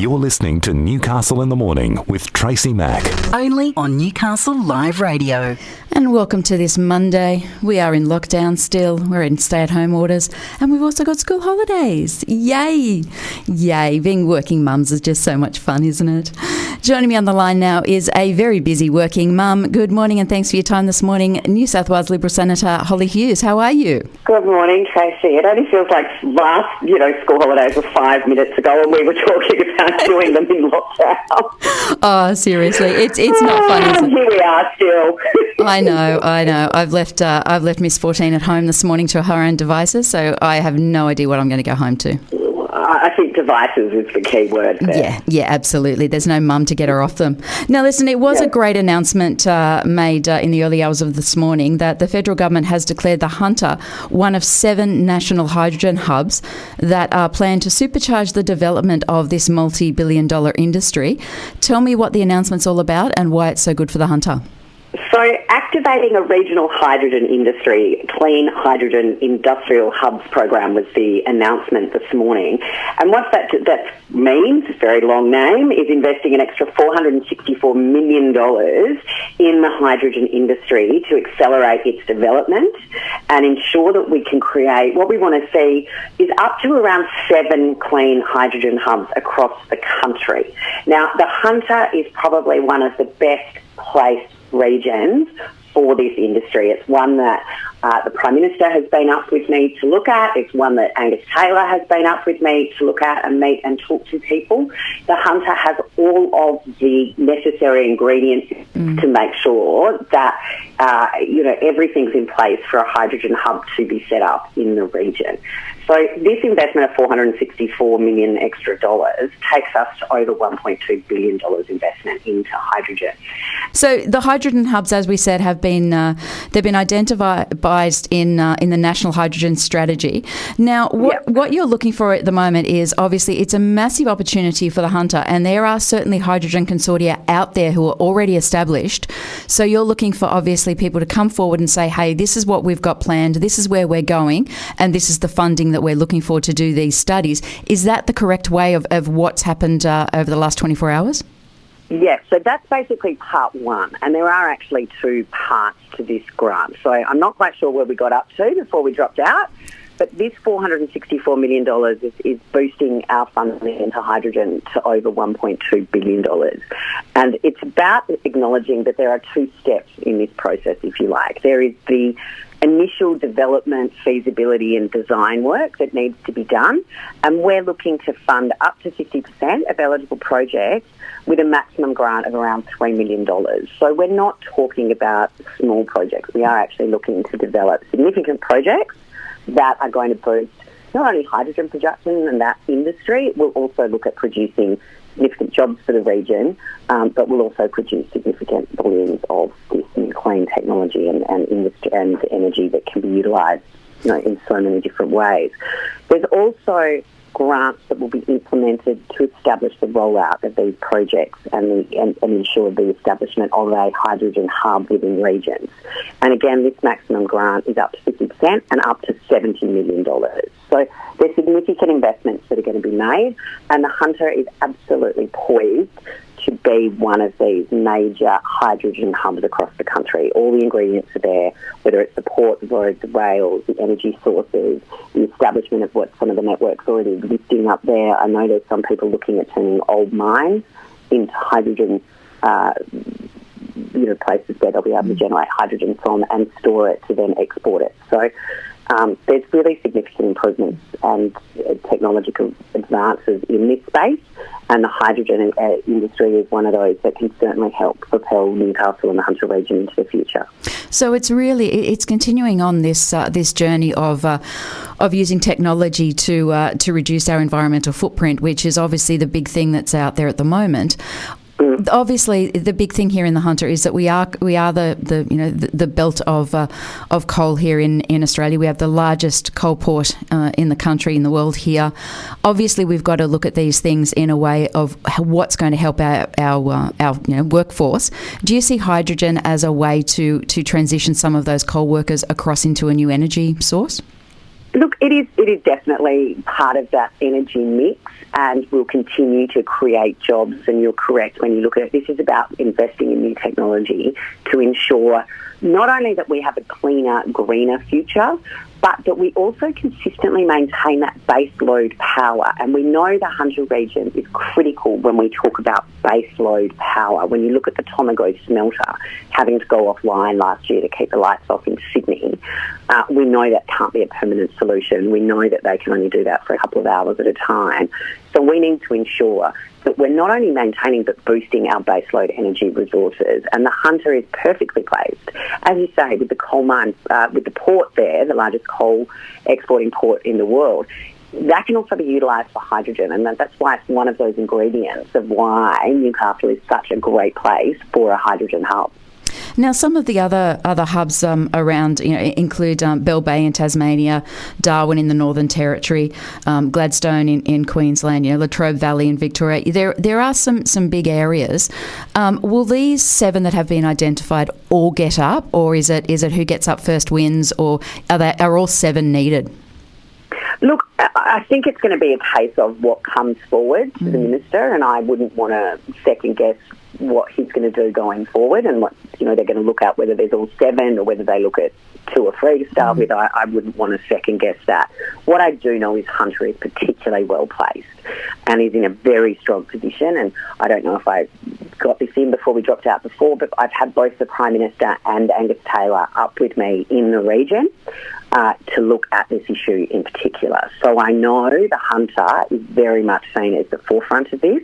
You're listening to Newcastle in the Morning with Tracy Mack. Only on Newcastle Live Radio. And welcome to this Monday. We are in lockdown still. We're in stay-at-home orders. And we've also got school holidays. Yay! Yay. Being working mums is just so much fun, isn't it? Joining me on the line now is a very busy working mum. Good morning and thanks for your time this morning. New South Wales Liberal Senator Hollie Hughes. How are you? Good morning, Tracy. It only feels like school holidays were 5 minutes ago and we were talking about doing them in lockdown. Oh, seriously. It's not fun, is it? Here we are still. I know. I've left Miss 14 at home this morning to her own devices, so I have no idea what I'm going to go home to. I think devices is the key word there. Yeah, absolutely. There's no mum to get her off them. Now, listen, it was a great announcement made in the early hours of this morning that the federal government has declared the Hunter one of 7 national hydrogen hubs that are planned to supercharge the development of this multi-billion-dollar industry. Tell me what the announcement's all about and why it's so good for the Hunter. So activating a regional hydrogen industry, clean hydrogen industrial hubs program was the announcement this morning. And what that means, a very long name, is investing an extra $464 million in the hydrogen industry to accelerate its development and ensure that we can create what we want to see is up to around 7 clean hydrogen hubs across the country. Now, the Hunter is probably one of the best placed regions for this industry. It's one that the Prime Minister has been up with me to look at. It's one that Angus Taylor has been up with me to look at and meet and talk to people. The Hunter has all of the necessary ingredients to make sure that everything's in place for a hydrogen hub to be set up in the region. So this investment of $464 million extra dollars takes us to over $1.2 billion investment into hydrogen. So the hydrogen hubs, as we said, have been they've been identified in the National Hydrogen Strategy. Now, what you're looking for at the moment is obviously it's a massive opportunity for the Hunter, and there are certainly hydrogen consortia out there who are already established. So you're looking for obviously people to come forward and say, hey, this is what we've got planned, this is where we're going, and this is the funding that we're looking for to do these studies. Is that the correct way of what's happened over the last 24 hours? Yes, so that's basically part one, and there are actually 2 parts to this grant. So I'm not quite sure where we got up to before we dropped out, but this $464 million is boosting our funding into hydrogen to over $1.2 billion. And it's about acknowledging that there are 2 steps in this process, if you like. There is the initial development, feasibility and design work that needs to be done, and we're looking to fund up to 50% of eligible projects with a maximum grant of around $3 million. So we're not talking about small projects. We are actually looking to develop significant projects that are going to boost not only hydrogen production and that industry, we'll also look at producing significant jobs for the region, but we'll also produce significant volumes of this new clean technology and industry and energy that can be utilised, in so many different ways. There's also grants that will be implemented to establish the rollout of these projects and ensure the establishment of a hydrogen hub within regions. And again, this maximum grant is up to 50% and up to $70 million. So there's significant investments that are going to be made, and the Hunter is absolutely poised to be one of these major hydrogen hubs across the country. All the ingredients are there, whether it's the port, the roads, the rails, the energy sources, the establishment of what some of the networks already existing up there. I know there's some people looking at turning old mines into hydrogen places where they'll be able to generate hydrogen from and store it to then export it. So there's really significant improvements and technological advances in this space, and the hydrogen industry is one of those that can certainly help propel Newcastle and the Hunter region into the future. So it's continuing on this journey of using technology to reduce our environmental footprint, which is obviously the big thing that's out there at the moment. Obviously, the big thing here in the Hunter is that we are the belt of coal here in Australia. We have the largest coal port in the country, in the world here. Obviously, we've got to look at these things in a way of what's going to help our workforce. Do you see hydrogen as a way to transition some of those coal workers across into a new energy source? Look, it is definitely part of that energy mix, and will continue to create jobs. And you're correct when you look at it. This is about investing in new technology to ensure not only that we have a cleaner, greener future, but that we also consistently maintain that base load power. And we know the Hunter region is critical when we talk about base load power. When you look at the Tomago smelter having to go offline last year to keep the lights off in Sydney, we know that can't be a permanent solution. We know that they can only do that for a couple of hours at a time. So we need to ensure that we're not only maintaining but boosting our baseload energy resources. And the Hunter is perfectly placed, as you say, with the coal mine, with the port there, the largest coal exporting port in the world. That can also be utilised for hydrogen, and that's why it's one of those ingredients of why Newcastle is such a great place for a hydrogen hub. Now, some of the other hubs around, include Bell Bay in Tasmania, Darwin in the Northern Territory, Gladstone in Queensland, Latrobe Valley in Victoria. There are some big areas. Will these 7 that have been identified all get up, or is it who gets up first wins, or are all 7 needed? Look, I think it's going to be a case of what comes forward to the minister, and I wouldn't want to second guess what he's going to do going forward, and what they're going to look at, whether there's all 7 or whether they look at 2 or 3 to start with. I wouldn't want to second guess that. What I do know is Hunter is particularly well placed and is in a very strong position. And I don't know if I got this in before we dropped out before, but I've had both the Prime Minister and Angus Taylor up with me in the region to look at this issue in particular. So I know the Hunter is very much seen as the forefront of this.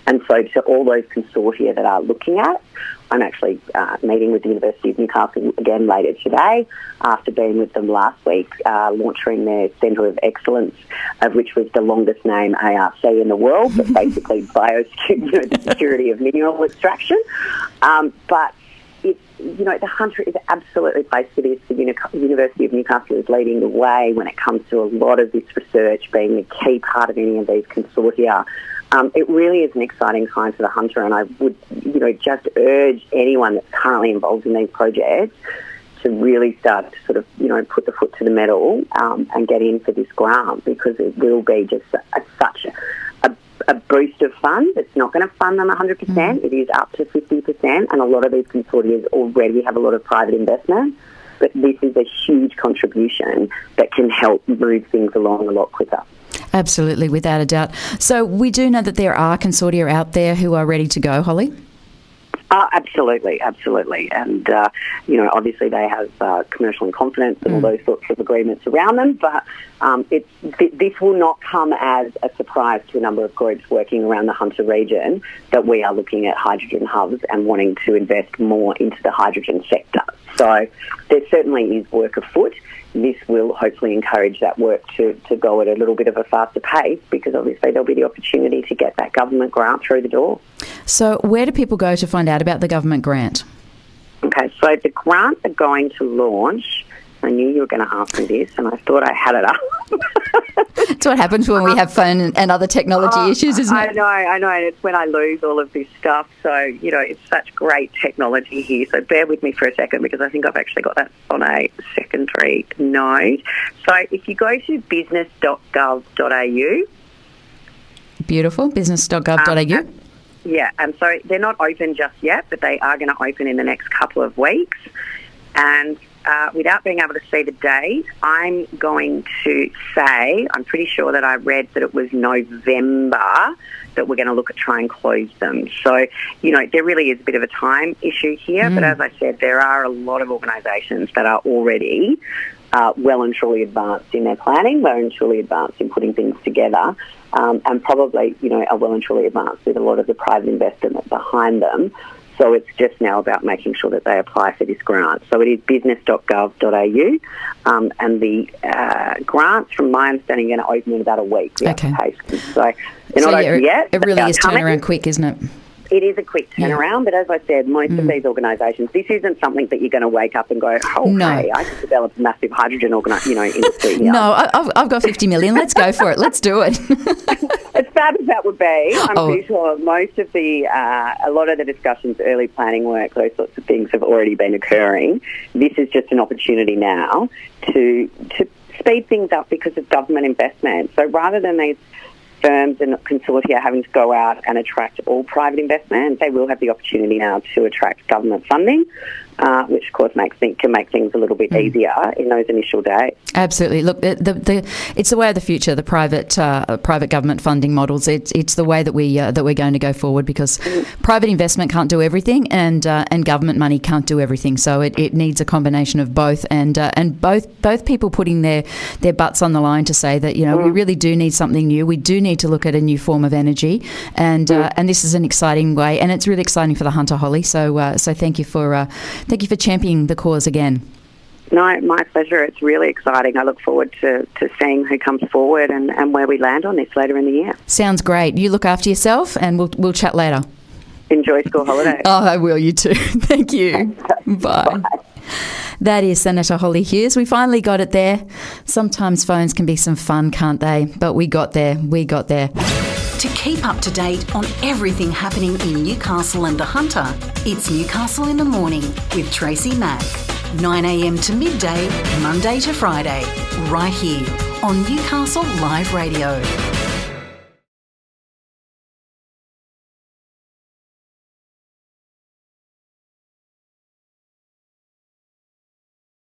And so to all those consortia that are looking at, I'm actually meeting with the University of Newcastle again later today, after being with them last week, launching their Centre of Excellence, of which was the longest name ARC in the world, but basically the security of mineral extraction. But the Hunter is absolutely placed for this. The University of Newcastle is leading the way when it comes to a lot of this research being a key part of any of these consortia. It really is an exciting time for the Hunter, and I would, just urge anyone that's currently involved in these projects to really start to sort of, put the foot to the metal and get in for this grant, because it will be just such a boost of funds. It's not going to fund them 100%. It is up to 50%, and a lot of these consortia already have a lot of private investment. But this is a huge contribution that can help move things along a lot quicker. Absolutely, without a doubt. So we do know that there are consortia out there who are ready to go, Hollie? Absolutely. And, obviously they have commercial and confidence and all those sorts of agreements around them, but this will not come as a surprise to a number of groups working around the Hunter region that we are looking at hydrogen hubs and wanting to invest more into the hydrogen sector. So there certainly is work afoot. This will hopefully encourage that work to go at a little bit of a faster pace, because obviously there'll be the opportunity to get that government grant through the door. So where do people go to find out about the government grant? Okay, so the grant are going to launch. I knew you were going to ask me this, and I thought I had it up. It's what happens when we have phone and other technology issues, isn't it? I know, and it's when I lose all of this stuff. So, it's such great technology here. So bear with me for a second, because I think I've actually got that on a secondary note. So if you go to business.gov.au. Beautiful, business.gov.au. Yeah, and so they're not open just yet, but they are going to open in the next couple of weeks. And without being able to see the date, I'm going to say, I'm pretty sure that I read that it was November that we're going to look at trying and close them. So, there really is a bit of a time issue here, but as I said, there are a lot of organisations that are already well and truly advanced in their planning, well and truly advanced in putting things together, and probably, are well and truly advanced with a lot of the private investment behind them. So it's just now about making sure that they apply for this grant. So it is business.gov.au, and the grants, from my understanding, are going to open in about a week. Okay. So they're not open yet. It really is turnaround quick, isn't it? It is a quick turnaround, but as I said, most of these organisations, this isn't something that you're going to wake up and go, hey, I could develop a massive hydrogen industry here. No, I've got 50 million. Let's go for it. Let's do it. As bad as that would be, I'm pretty sure most of a lot of the discussions, early planning work, those sorts of things have already been occurring. This is just an opportunity now to speed things up because of government investment. So rather than these firms and consortia having to go out and attract all private investment. They will have the opportunity now to attract government funding, which of course can make things a little bit easier in those initial days. Absolutely. Look, it's the way of the future. The private government funding models. It's the way that we're going to go forward, because private investment can't do everything, and government money can't do everything. So it needs a combination of both, and both people putting their butts on the line to say that we really do need something new. We do need to look at a new form of energy, and this is an exciting way, and it's really exciting for the hunter, Hollie. So thank you for championing the cause again. No, my pleasure. It's really exciting. I look forward to seeing who comes forward and where we land on this later in the year. Sounds great. You look after yourself, and we'll chat later. Enjoy school holidays. Oh, I will. You too. Thank you. Bye. That is Senator Hollie Hughes. We finally got it there. Sometimes phones can be some fun, can't they? But we got there. To keep up to date on everything happening in Newcastle and the Hunter, it's Newcastle in the Morning with Tracy Mack. 9 a.m. to midday, Monday to Friday, right here on Newcastle Live Radio.